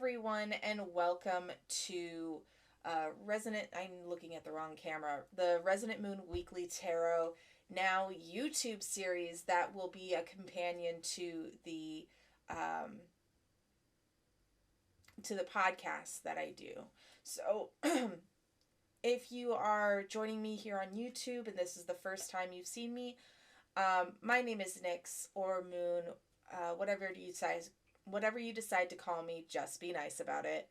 everyone, and welcome to I'm looking at the wrong camera, the Resonant Moon Weekly Tarot Now YouTube series that will be a companion um, to the podcast that I do. So, if you are joining me here on YouTube and this is the first time you've seen me, my name is Nyx or Moon, whatever you decide to call me. Just be nice about it.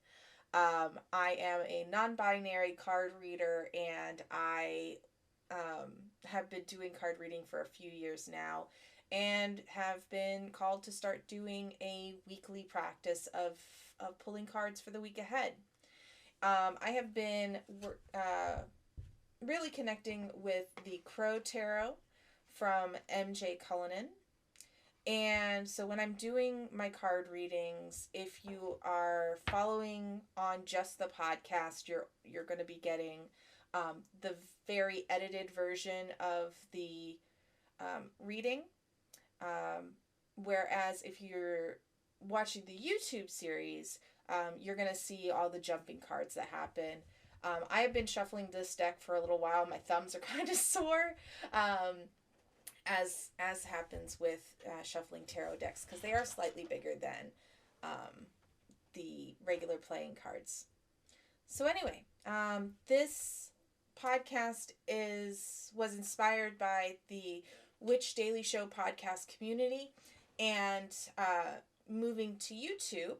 I am a non-binary card reader, and I have been doing card reading for a few years now, and have been called to start doing a weekly practice of pulling cards for the week ahead. I have been really connecting with the Crow Tarot from MJ Cullinane. And so when I'm doing my card readings, if you are following on just the podcast, you're going to be getting the very edited version of the reading. Whereas if you're watching the YouTube series, you're going to see all the jumping cards that happen. I have been shuffling this deck for a little while. My thumbs are kind of sore. As happens with shuffling tarot decks, because they are slightly bigger than the regular playing cards. So anyway, this podcast was inspired by the Witch Daily Show podcast community, and moving to YouTube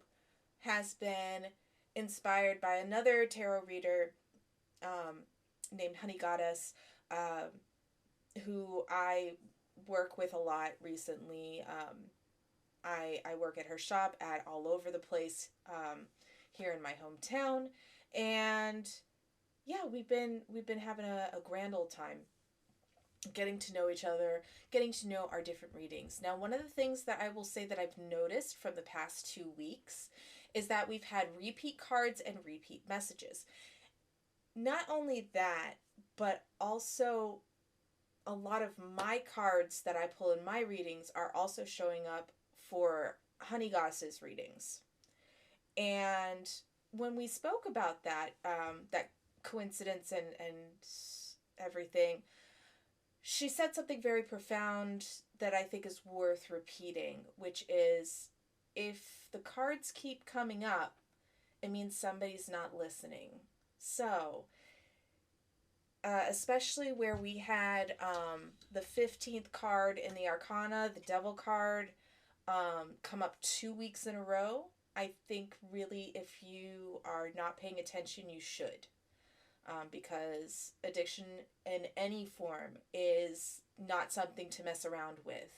has been inspired by another tarot reader named Honey Goddess, who I work with a lot recently. I work at her shop at All Over the Place here in my hometown, and yeah, we've been having a grand old time getting to know each other, getting to know our different readings. Now, one of the things that I will say that I've noticed from the past 2 weeks is that we've had repeat cards and repeat messages. Not only that, but also a lot of my cards that I pull in my readings are also showing up for Honey Goddess's readings. And when we spoke about that, that coincidence and everything, she said something very profound that I think is worth repeating, which is, if the cards keep coming up, it means somebody's not listening. So, especially where we had the 15th card in the Arcana, the Devil card, come up 2 weeks in a row. I think really, if you are not paying attention, you should. Because addiction in any form is not something to mess around with.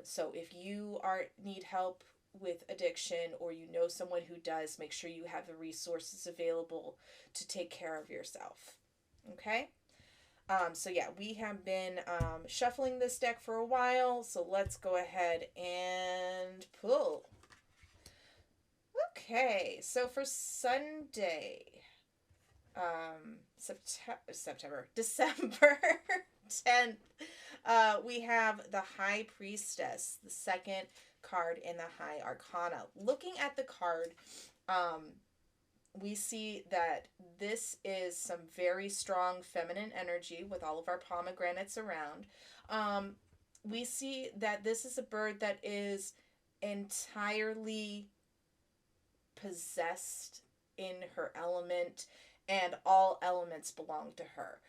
So if you need help with addiction, or you know someone who does, make sure you have the resources available to take care of yourself. Okay? So yeah, we have been shuffling this deck for a while, so let's go ahead and pull. Okay, so for Sunday, December 10th, we have the High Priestess, the second card in the High Arcana. Looking at the card, we see that this is some very strong feminine energy with all of our pomegranates around. We see that this is a bird that is entirely possessed in her element, and all elements belong to her.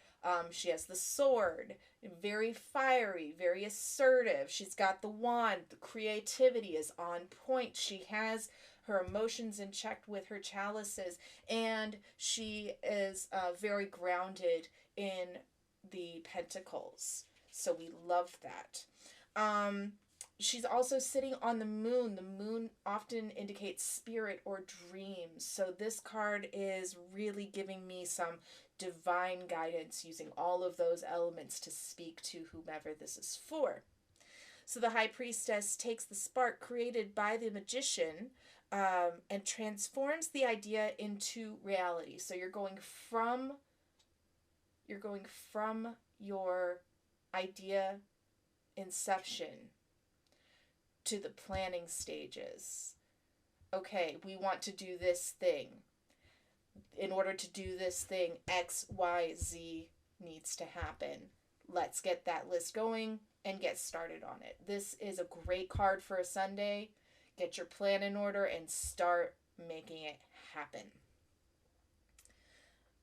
She has the sword, very fiery, very assertive. She's got the wand. The creativity is on point. She has her emotions in check with her chalices, and she is very grounded in the Pentacles. So we love that. She's also sitting on the moon. The moon often indicates spirit or dreams. So this card is really giving me some divine guidance, using all of those elements to speak to whomever this is for. So the High Priestess takes the spark created by the magician and transforms the idea into reality. So you're going from your idea inception to the planning stages. Okay, we want to do this thing. In order to do this thing, X, Y, Z needs to happen. Let's get that list going and get started on it. This is a great card for a Sunday. Get your plan in order and start making it happen.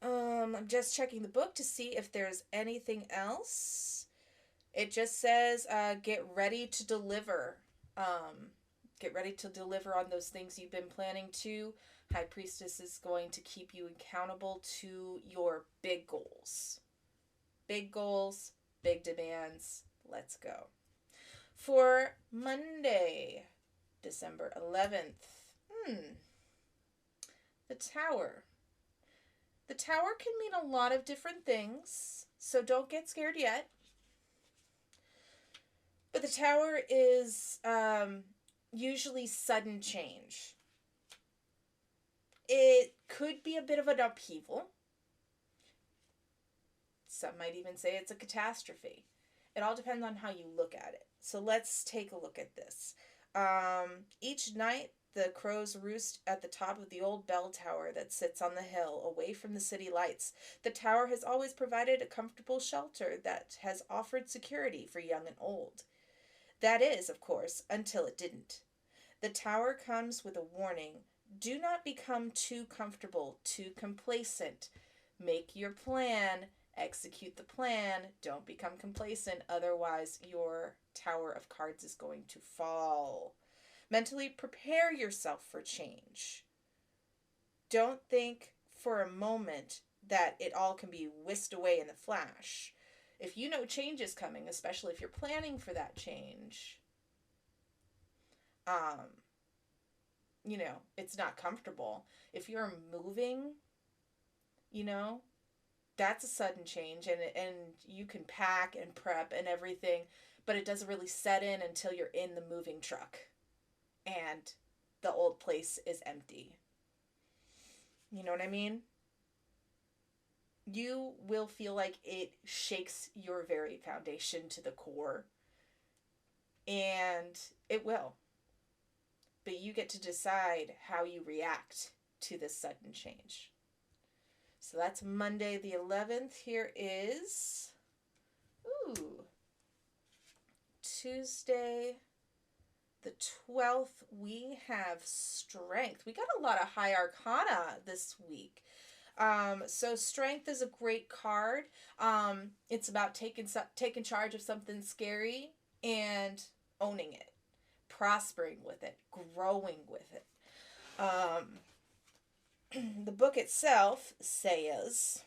I'm just checking the book to see if there's anything else. It just says, get ready to deliver. Get ready to deliver on those things you've been planning to. High Priestess is going to keep you accountable to your big goals. Big goals, big demands. Let's go. For Monday, December 11th. The Tower. The Tower can mean a lot of different things, so don't get scared yet. But the Tower is usually sudden change. It could be a bit of an upheaval. Some might even say it's a catastrophe. It all depends on how you look at it. So let's take a look at this. Each night, the crows roost at the top of the old bell tower that sits on the hill, away from the city lights. The tower has always provided a comfortable shelter that has offered security for young and old. That is, of course, until it didn't. The tower comes with a warning. Do not become too comfortable, too complacent. Make your plan. Execute the plan. Don't become complacent. Otherwise, your tower of cards is going to fall. Mentally prepare yourself for change. Don't think for a moment that it all can be whisked away in a flash. If you know change is coming, especially if you're planning for that change, it's not comfortable. If you're moving, that's a sudden change, and you can pack and prep and everything, but it doesn't really set in until you're in the moving truck and the old place is empty. You know what I mean? You will feel like it shakes your very foundation to the core, and it will. But you get to decide how you react to this sudden change. So that's Monday the 11th. Here is Tuesday the 12th. We have Strength. We got a lot of high arcana this week. So Strength is a great card. It's about taking charge of something scary and owning it, prospering with it, growing with it. The book itself says,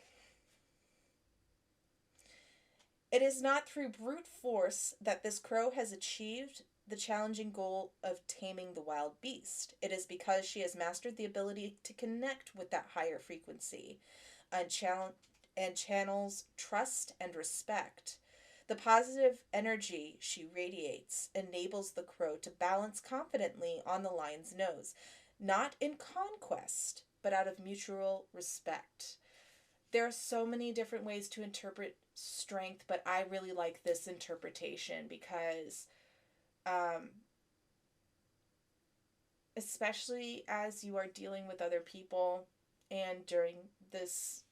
it is not through brute force that this crow has achieved the challenging goal of taming the wild beast. It is because she has mastered the ability to connect with that higher frequency and channels trust and respect. The positive energy she radiates enables the crow to balance confidently on the lion's nose, not in conquest, but out of mutual respect. There are so many different ways to interpret Strength, but I really like this interpretation because especially as you are dealing with other people, and during this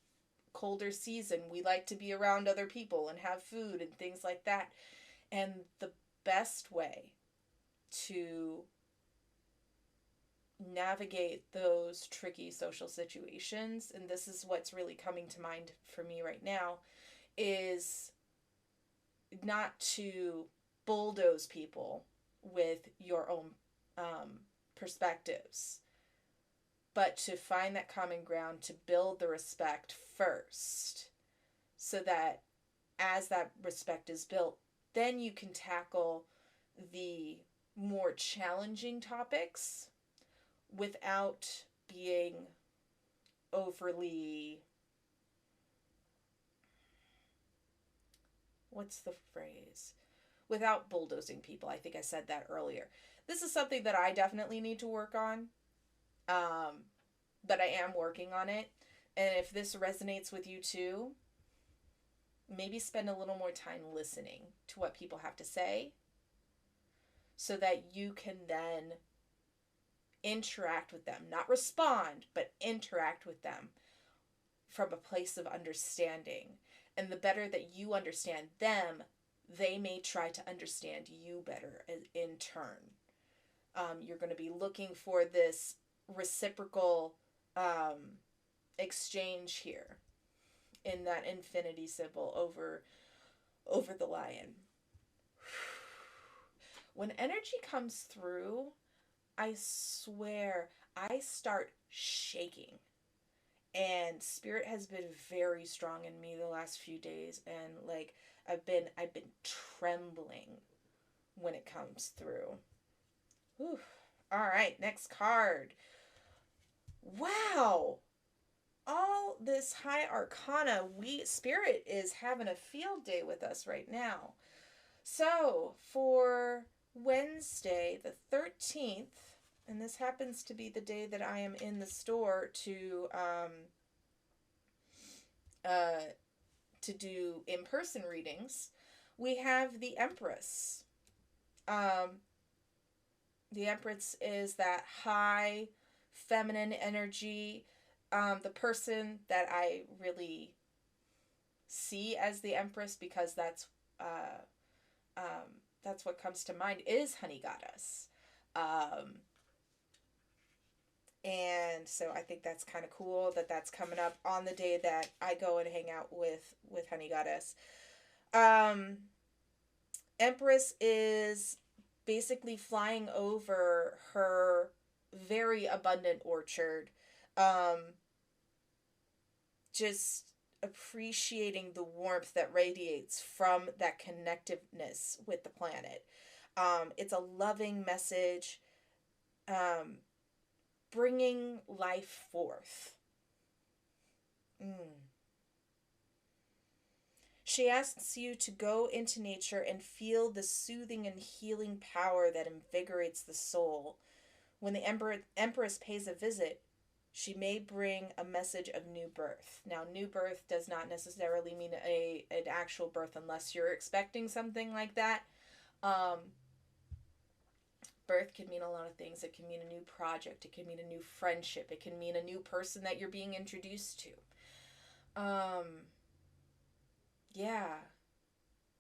colder season, we like to be around other people and have food and things like that. And the best way to navigate those tricky social situations, and this is what's really coming to mind for me right now, is not to bulldoze people with your own perspectives, but to find that common ground, to build the respect first, so that as that respect is built, then you can tackle the more challenging topics without being overly, what's the phrase? Without bulldozing people. I think I said that earlier. This is something that I definitely need to work on. But I am working on it. And if this resonates with you too, maybe spend a little more time listening to what people have to say, so that you can then interact with them, not respond, but interact with them from a place of understanding. And the better that you understand them, they may try to understand you better in turn. You're going to be looking for this reciprocal exchange here in that infinity symbol over the lion. When energy comes through, I swear I start shaking. And spirit has been very strong in me the last few days, and like I've been trembling when it comes through. Whew. All right, next card. Wow. All this high arcana, spirit is having a field day with us right now. So, for Wednesday, the 13th, and this happens to be the day that I am in the store to do in-person readings, we have the Empress. The Empress is that high feminine energy, the person that I really see as the Empress, because that's what comes to mind, is Honey Goddess. And so I think that's kind of cool that that's coming up on the day that I go and hang out with Honey Goddess. Empress is basically flying over her very abundant orchard, just appreciating the warmth that radiates from that connectiveness with the planet. It's a loving message, bringing life forth. She asks you to go into nature and feel the soothing and healing power that invigorates the soul. When the Empress pays a visit, she may bring a message of new birth. Now, new birth does not necessarily mean an actual birth unless you're expecting something like that. Birth can mean a lot of things. It can mean a new project. It can mean a new friendship. It can mean a new person that you're being introduced to. Yeah.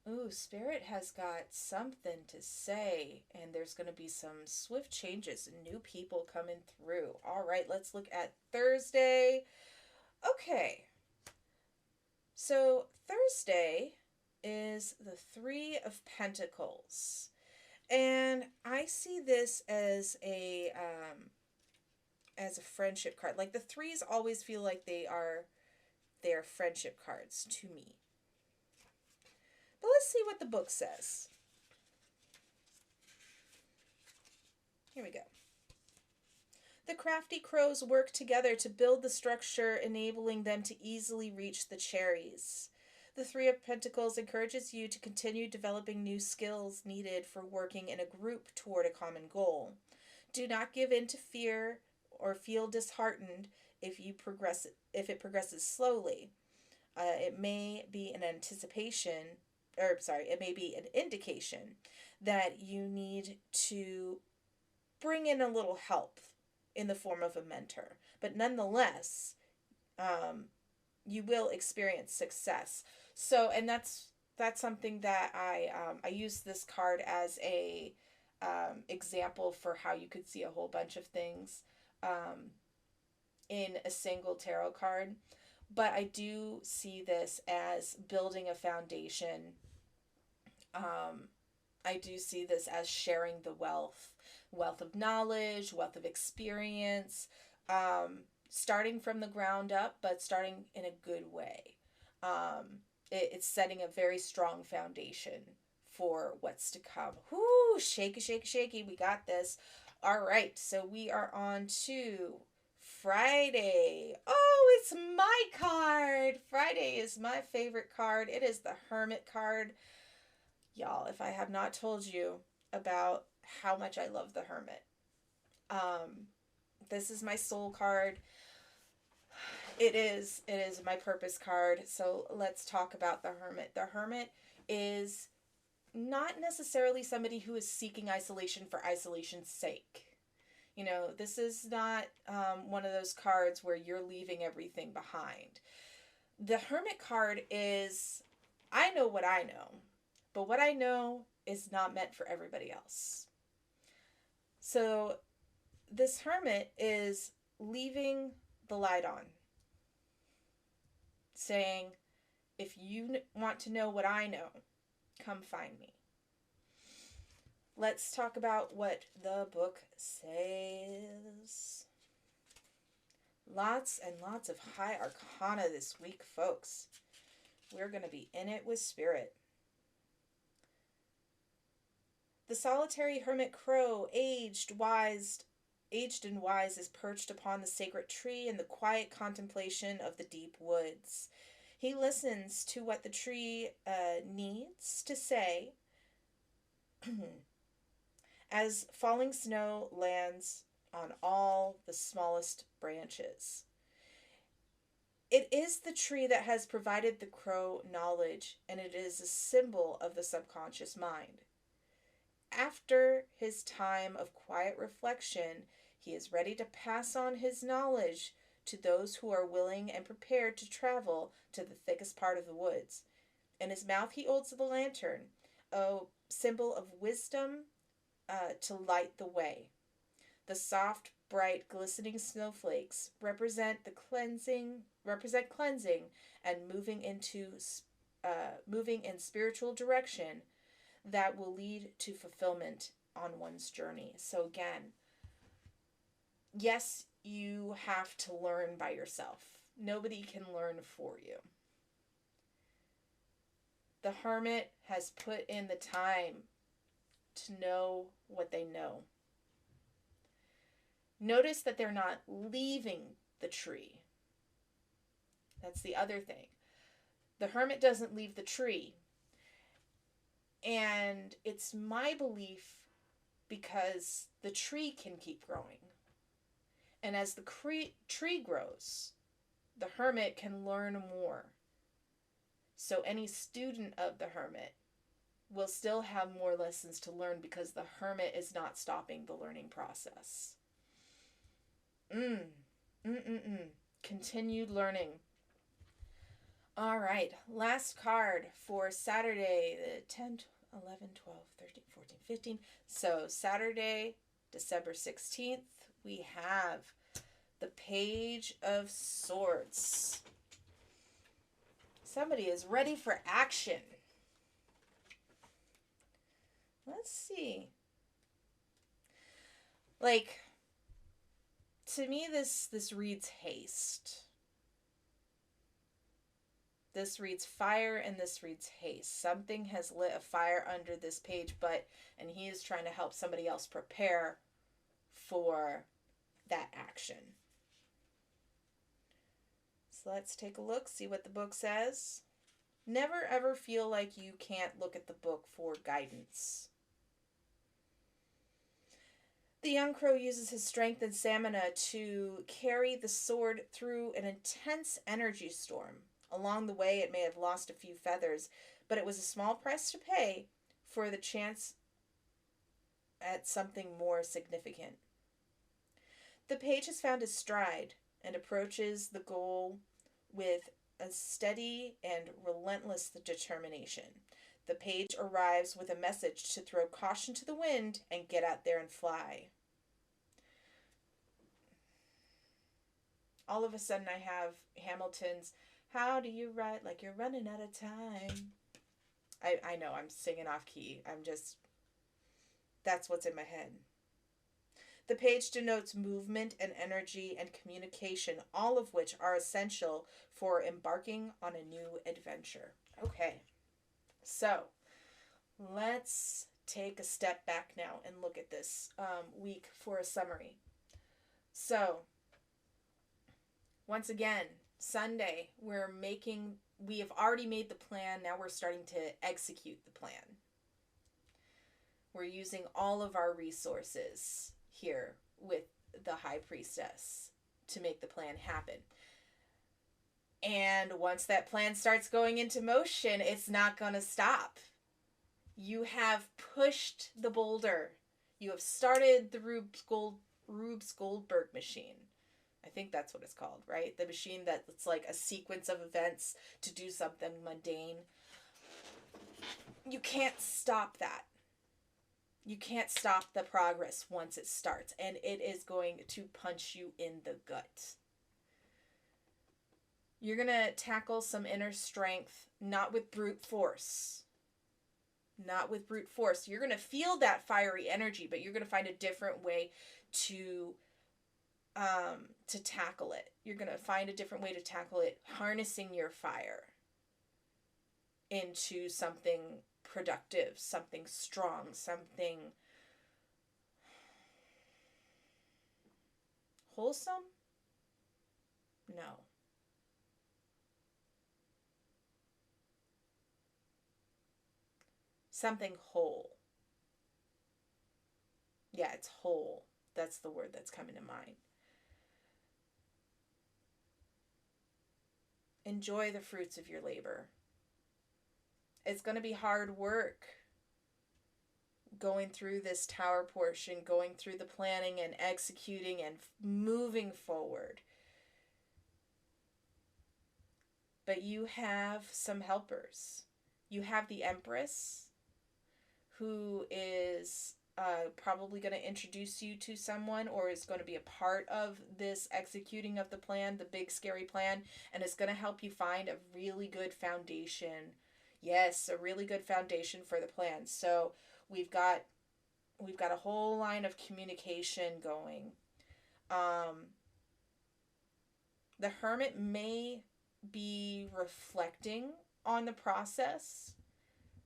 Ooh, Spirit has got something to say, and there's going to be some swift changes and new people coming through. All right, let's look at Thursday. Okay. So Thursday is the Three of Pentacles. And I see this as a friendship card. Like the threes always feel like they're friendship cards to me. But let's see what the book says. Here we go. The crafty crows work together to build the structure, enabling them to easily reach the cherries. The Three of Pentacles encourages you to continue developing new skills needed for working in a group toward a common goal. Do not give in to fear or feel disheartened if it progresses slowly. It may be an indication that you need to bring in a little help in the form of a mentor. But nonetheless, you will experience success. So, and that's something that I use this card as a example for how you could see a whole bunch of things in a single tarot card. But I do see this as building a foundation. I do see this as sharing the wealth of knowledge, wealth of experience, starting from the ground up, but starting in a good way. It's setting a very strong foundation for what's to come. Whoo, shaky, shaky, shaky. We got this. All right, so we are on to Friday. Oh, it's my card. Friday is my favorite card. It is the Hermit card. Y'all, if I have not told you about how much I love the Hermit, this is my soul card. It is my purpose card. So let's talk about the Hermit. The Hermit is not necessarily somebody who is seeking isolation for isolation's sake. You know, this is not one of those cards where you're leaving everything behind. The Hermit card is, I know what I know, but what I know is not meant for everybody else. So this Hermit is leaving the light on, saying, if you want to know what I know, come find me. Let's talk about what the book says. Lots and lots of high arcana this week, folks. We're going to be in it with spirit. The solitary hermit crow, aged and wise, is perched upon the sacred tree in the quiet contemplation of the deep woods. He listens to what the tree needs to say as falling snow lands on all the smallest branches. It is the tree that has provided the crow knowledge, and it is a symbol of the subconscious mind. After his time of quiet reflection, he is ready to pass on his knowledge to those who are willing and prepared to travel to the thickest part of the woods. In his mouth he holds the lantern, a symbol of wisdom, to light the way. The soft, bright, glistening snowflakes represent cleansing and moving in spiritual direction that will lead to fulfillment on one's journey. So again, yes, you have to learn by yourself. Nobody can learn for you. The Hermit has put in the time to know what they know. Notice that they're not leaving the tree. That's the other thing. The Hermit doesn't leave the tree. And it's my belief because the tree can keep growing. And as the tree grows, the Hermit can learn more. So any student of the Hermit will still have more lessons to learn because the Hermit is not stopping the learning process. Continued learning. All right, last card for Saturday, the 10th, 11, 12, 13, 14, 15. So Saturday, December 16th, we have the Page of Swords. Somebody is ready for action. Let's see. Like, to me, this reads haste. This reads fire and this reads haste. Something has lit a fire under this page, and he is trying to help somebody else prepare for that action. So let's take a look, see what the book says. Never ever feel like you can't look at the book for guidance. The young crow uses his strength and stamina to carry the sword through an intense energy storm. Along the way, it may have lost a few feathers, but it was a small price to pay for the chance at something more significant. The page has found his stride and approaches the goal with a steady and relentless determination. The page arrives with a message to throw caution to the wind and get out there and fly. All of a sudden I have Hamilton's "How do you write like you're running out of time?" I know I'm singing off key. That's what's in my head. The page denotes movement and energy and communication, all of which are essential for embarking on a new adventure. Okay, so let's take a step back now and look at this week for a summary. So, once again, Sunday, we have already made the plan. Now we're starting to execute the plan. We're using all of our resources here with the High Priestess to make the plan happen. And once that plan starts going into motion, it's not going to stop. You have pushed the boulder. You have started the Rube Rube Goldberg machine. I think that's what it's called, right? The machine that's like a sequence of events to do something mundane. You can't stop that. You can't stop the progress once it starts, and it is going to punch you in the gut. You're going to tackle some inner strength, not with brute force. Not with brute force. You're going to feel that fiery energy, but you're going to find a different way to tackle it. You're going to find a different way to tackle it, harnessing your fire into something productive, something strong, something wholesome? No. Something whole. Yeah, it's whole. That's the word that's coming to mind. Enjoy the fruits of your labor. It's going to be hard work going through this tower portion, going through the planning and executing and moving forward. But you have some helpers. You have the Empress, who is probably going to introduce you to someone, or is going to be a part of this executing of the plan, the big scary plan, and it's going to help you find a really good foundation. Yes, a really good foundation for the plan. So we've got a whole line of communication going. The Hermit may be reflecting on the process,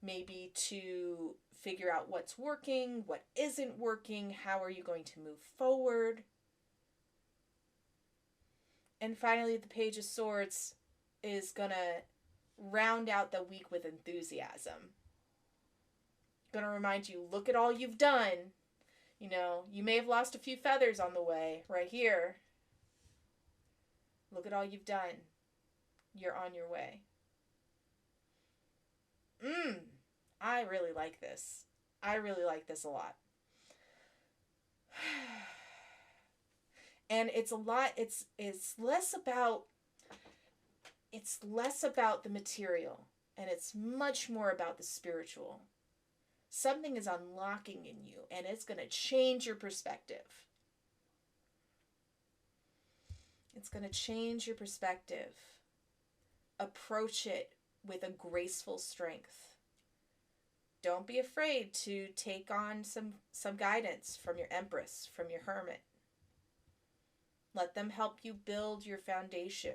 maybe to figure out what's working, what isn't working, how are you going to move forward. And finally, the Page of Swords is going to round out the week with enthusiasm. Going to remind you, look at all you've done. You know, you may have lost a few feathers on the way, right here. Look at all you've done. You're on your way. I really like this. I really like this a lot. And it's a lot, it's less about the material, and it's much more about the spiritual. Something is unlocking in you, and it's going to change your perspective. It's going to change your perspective. Approach it with a graceful strength. Don't be afraid to take on some guidance from your Empress, from your Hermit. Let them help you build your foundation.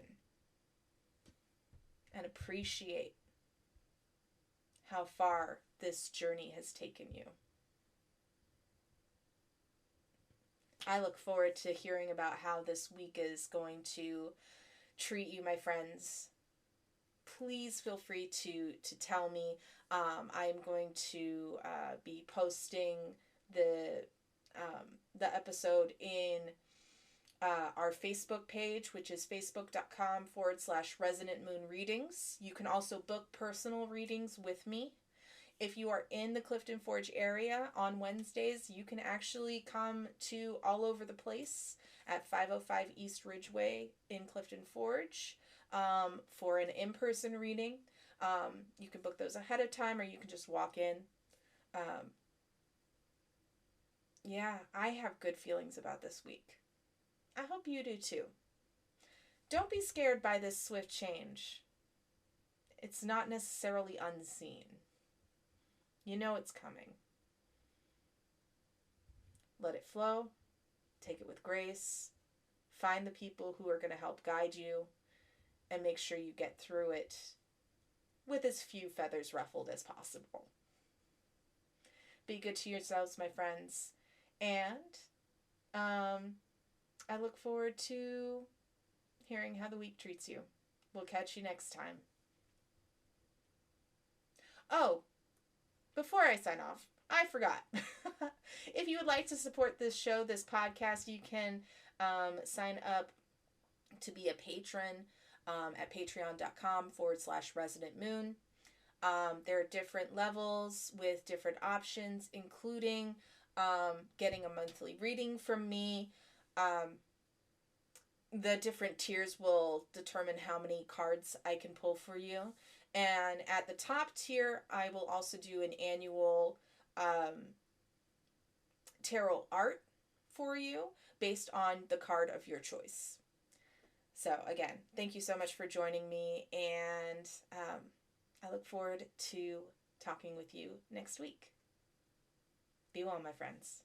And appreciate how far this journey has taken you. I look forward to hearing about how this week is going to treat you, my friends. Please feel free to tell me. I'm going to be posting the episode in our Facebook page, which is facebook.com/Resonant Moon Readings. You can also book personal readings with me. If you are in the Clifton Forge area on Wednesdays, you can actually come to All Over the Place at 505 East Ridgeway in Clifton Forge for an in-person reading. You can book those ahead of time, or you can just walk in. Yeah, I have good feelings about this week. I hope you do too. Don't be scared by this swift change. It's not necessarily unseen. You know it's coming. Let it flow. Take it with grace. Find the people who are going to help guide you, and make sure you get through it with as few feathers ruffled as possible. Be good to yourselves, my friends. And I look forward to hearing how the week treats you. We'll catch you next time. Oh, before I sign off, I forgot. If you would like to support this show, this podcast, you can sign up to be a patron at patreon.com/Resonant Moon. There are different levels with different options, including getting a monthly reading from me. The different tiers will determine how many cards I can pull for you. And at the top tier, I will also do an annual tarot art for you based on the card of your choice. So again, thank you so much for joining me, and I look forward to talking with you next week. Be well, my friends.